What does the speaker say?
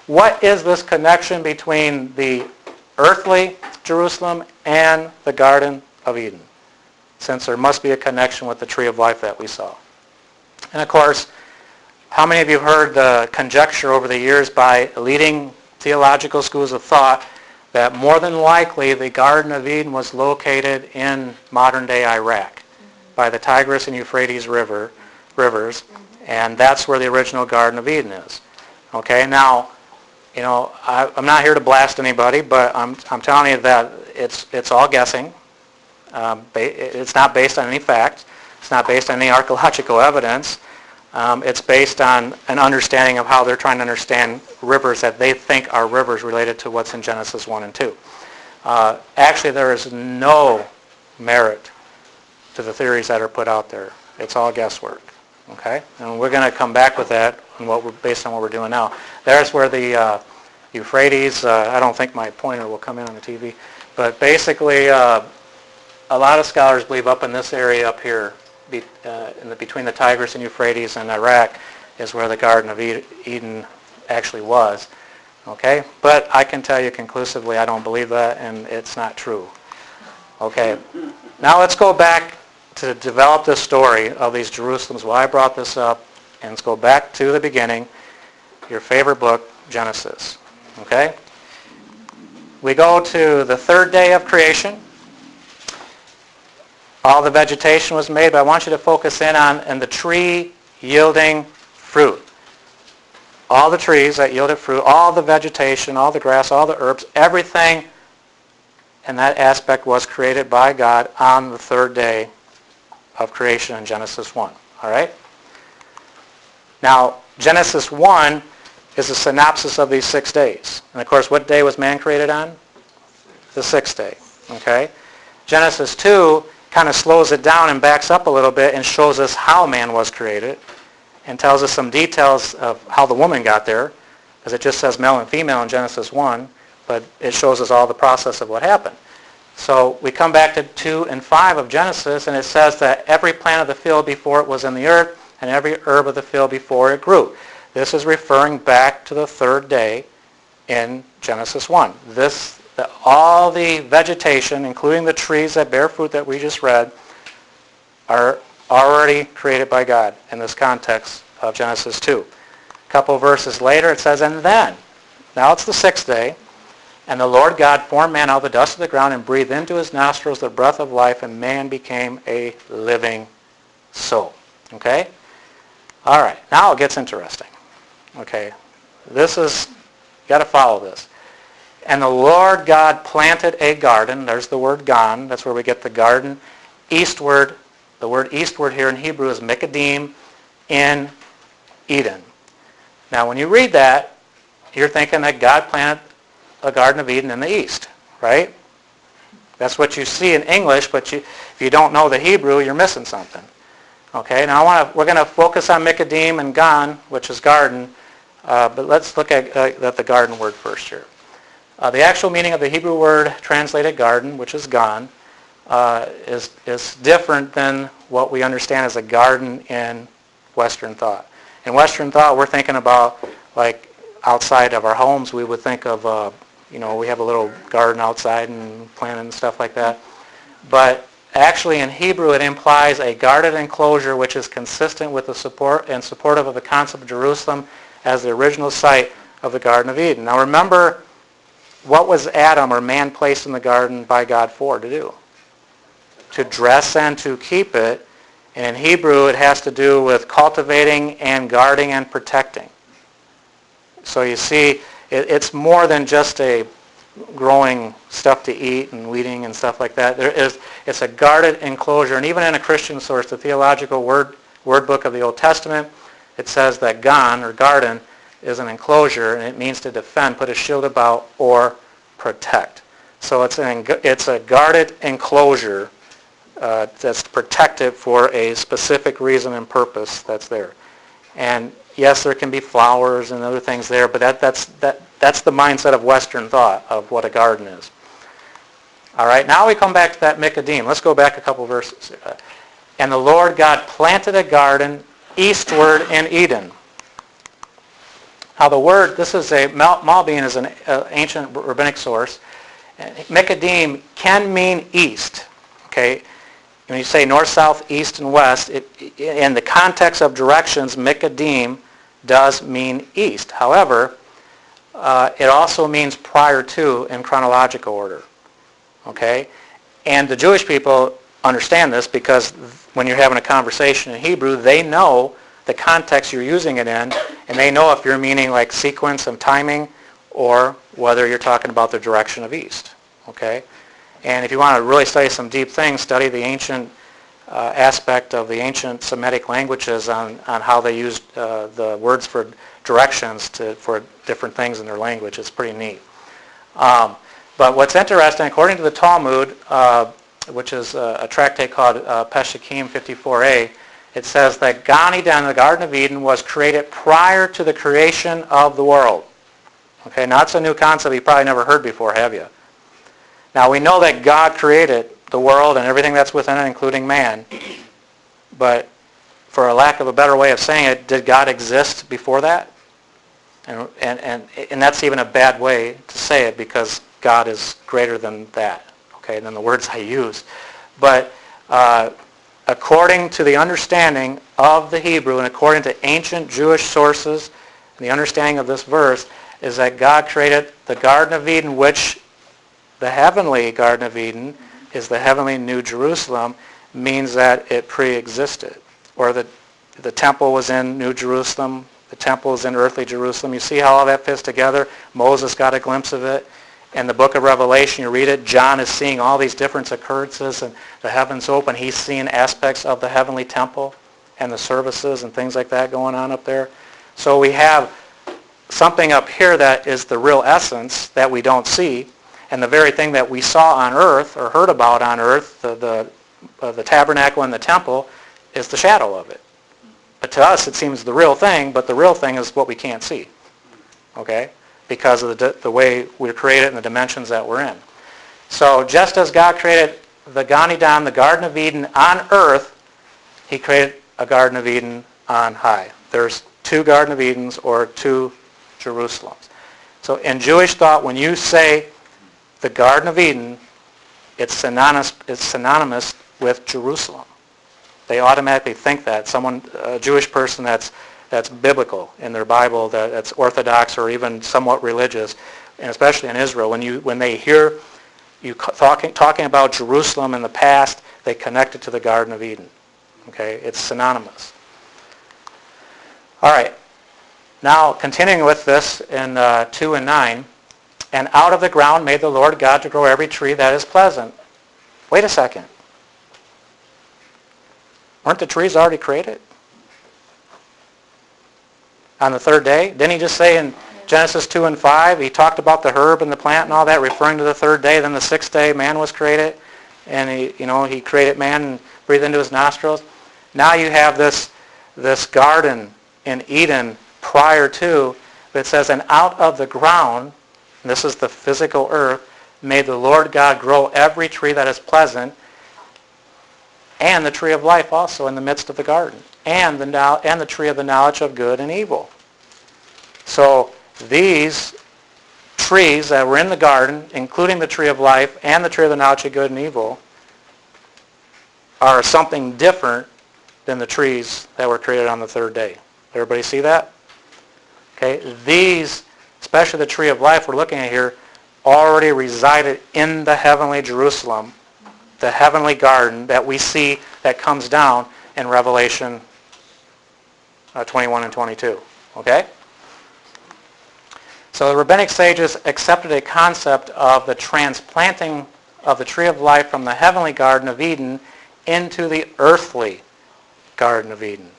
what is this connection between the earthly Jerusalem and the Garden of Eden? Since there must be a connection with the tree of life that we saw. And of course, how many of you have heard the conjecture over the years by leading theological schools of thought that more than likely the Garden of Eden was located in modern-day Iraq by the Tigris and Euphrates rivers, and that's where the original Garden of Eden is. Okay, now, I'm not here to blast anybody, but I'm telling you that it's all guessing. It's not based on any facts. It's not based on any archaeological evidence. It's based on an understanding of how they're trying to understand rivers that they think are rivers related to what's in Genesis 1 and 2. Actually, there is no merit to the theories that are put out there. It's all guesswork. Okay? And we're going to come back with that based on what we're doing now. There's where the Euphrates, I don't think my pointer will come in on the TV, but basically a lot of scholars believe up in this area up here, between the Tigris and Euphrates and Iraq, is where the Garden of Eden actually was. Okay? But I can tell you conclusively I don't believe that, and it's not true. Okay? Now let's go back to develop this story of these Jerusalems. Why I brought this up, and let's go back to the beginning, your favorite book, Genesis. Okay? We go to the third day of creation. All the vegetation was made, but I want you to focus in on the tree yielding fruit. All the trees that yielded fruit, all the vegetation, all the grass, all the herbs, everything in that aspect was created by God on the third day of creation in Genesis 1. All right? Now, Genesis 1 is a synopsis of these 6 days. And of course, what day was man created on? The sixth day. Okay? Genesis 2 kind of slows it down and backs up a little bit and shows us how man was created and tells us some details of how the woman got there, because it just says male and female in Genesis 1, but it shows us all the process of what happened. So we come back to 2 and 5 of Genesis, and it says that every plant of the field before it was in the earth, and every herb of the field before it grew. This is referring back to the third day in Genesis 1. All the vegetation, including the trees that bear fruit that we just read, are already created by God in this context of Genesis 2. A couple verses later it says, and then, now it's the sixth day, and the Lord God formed man out of the dust of the ground and breathed into his nostrils the breath of life, and man became a living soul. Okay? All right, now it gets interesting. Okay, you got to follow this. And the Lord God planted a garden. There's the word gan. That's where we get the garden. Eastward. The word eastward here in Hebrew is mikadim, in Eden. Now when you read that, you're thinking that God planted a Garden of Eden in the east, right? That's what you see in English, but if you don't know the Hebrew, you're missing something. Okay, now we're going to focus on mikadim and gan, which is garden, but let's look at the garden word first here. The actual meaning of the Hebrew word translated garden, which is gan, is different than what we understand as a garden in Western thought. In Western thought, we're thinking about, like, outside of our homes, we would think of, we have a little garden outside and planting and stuff like that. But actually in Hebrew, it implies a guarded enclosure which is consistent with the support and supportive of the concept of Jerusalem as the original site of the Garden of Eden. Now remember, what was Adam or man placed in the garden by God for to do? To dress and to keep it. And in Hebrew, it has to do with cultivating and guarding and protecting. So you see, it's more than just a growing stuff to eat and weeding and stuff like that. It's a guarded enclosure. And even in a Christian source, the theological word book of the Old Testament, it says that gan, or garden, is an enclosure, and it means to defend, put a shield about, or protect. So it's a guarded enclosure that's protected for a specific reason and purpose that's there. And yes, there can be flowers and other things there, but that's the mindset of Western thought of what a garden is. All right, now we come back to that mikadim. Let's go back a couple verses. And the Lord God planted a garden eastward in Eden. Now the word, this is Malbim is an ancient rabbinic source. Mikadim can mean east. Okay, when you say north, south, east, and west, in the context of directions, Mikadim does mean east. However, it also means prior to in chronological order. Okay, and the Jewish people understand this because when you're having a conversation in Hebrew, they know the context you're using it in, and they know if you're meaning like sequence and timing or whether you're talking about the direction of east. Okay? And if you want to really study some deep things, study the ancient aspect of the ancient Semitic languages on how they used the words for directions for different things in their language. It's pretty neat. But what's interesting, according to the Talmud, which is a tractate called Peshakim 54a, it says that Gan Eden, the Garden of Eden, was created prior to the creation of the world. Okay, now that's a new concept you probably never heard before, have you? Now we know that God created the world and everything that's within it, including man. But for a lack of a better way of saying it, did God exist before that? And that's even a bad way to say it because God is greater than that, okay, than the words I use. But according to the understanding of the Hebrew and according to ancient Jewish sources, the understanding of this verse is that God created the Garden of Eden, which the heavenly Garden of Eden is the heavenly New Jerusalem, means that it pre-existed. Or the temple was in New Jerusalem, the temple is in earthly Jerusalem. You see how all that fits together? Moses got a glimpse of it. In the book of Revelation, you read it, John is seeing all these different occurrences and the heavens open. He's seeing aspects of the heavenly temple and the services and things like that going on up there. So we have something up here that is the real essence that we don't see. And the very thing that we saw on earth or heard about on earth, the tabernacle and the temple, is the shadow of it. But to us it seems the real thing, but the real thing is what we can't see. Okay? Because of the way we're created and the dimensions that we're in. So just as God created the Gan Eden, the Garden of Eden on earth, he created a Garden of Eden on high. There's two Garden of Edens or two Jerusalems. So in Jewish thought, when you say the Garden of Eden, it's synonymous with Jerusalem. They automatically think that. A Jewish person that's biblical in their Bible, that's orthodox or even somewhat religious, and especially in Israel, when they hear you talking about Jerusalem in the past, they connect it to the Garden of Eden. Okay, it's synonymous. All right, now continuing with this in 2 and 9, and out of the ground made the Lord God to grow every tree that is pleasant. Wait a second. Weren't the trees already created? On the third day? Didn't he just say in Genesis 2 and 5, he talked about the herb and the plant and all that, referring to the third day. Then the sixth day, man was created, and he created man and breathed into his nostrils. Now you have this garden in Eden prior to, but it says, and out of the ground, and this is the physical earth, made the Lord God grow every tree that is pleasant, and the tree of life also in the midst of the garden, and the tree of the knowledge of good and evil. So these trees that were in the garden, including the tree of life and the tree of the knowledge of good and evil, are something different than the trees that were created on the third day. Everybody see that? Okay, these, especially the tree of life we're looking at here, already resided in the heavenly Jerusalem, the heavenly garden that we see that comes down in Revelation 21 and 22. Okay? So the rabbinic sages accepted a concept of the transplanting of the tree of life from the heavenly Garden of Eden into the earthly Garden of Eden.